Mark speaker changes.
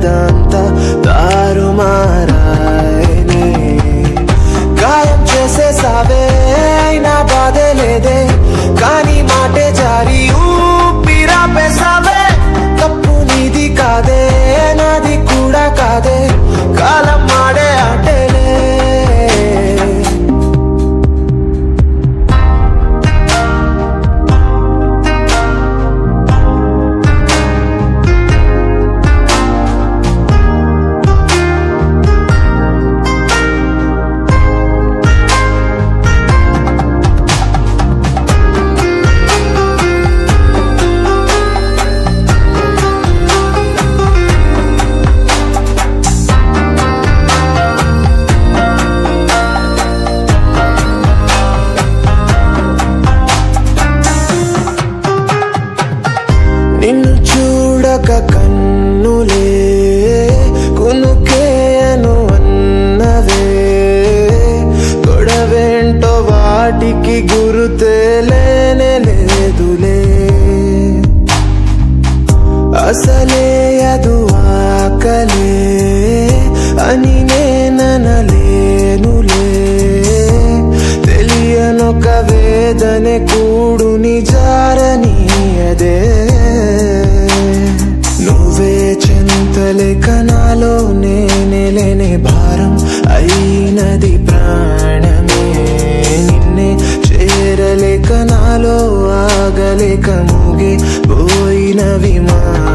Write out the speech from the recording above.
Speaker 1: ఉన్నదంతా తారుమారాయనే గాయం చేసేసావే అయినా బాధే లేదే కానీ మాటే జారి ఊపిరాపేసావే తప్పు నీది కాదే నాది కూడా కాదే కాలం మాడే ఆటేలే నిన్ను చూడక కన్నులే కునుకేయను అన్నవే గొడవేంటో వాటికి గురుతే లేనే లేదులే అసలే అదు ఆకలే అని నేననలేనులే తెలియనొక వేదనే కూడుని జారనీయదే నువ్వే చింతలేక నాలో నేనే భారం అయినది ప్రాణమే నిన్నే చేరలేక నాలో ఆగలేక మూగి పోయిన విమానం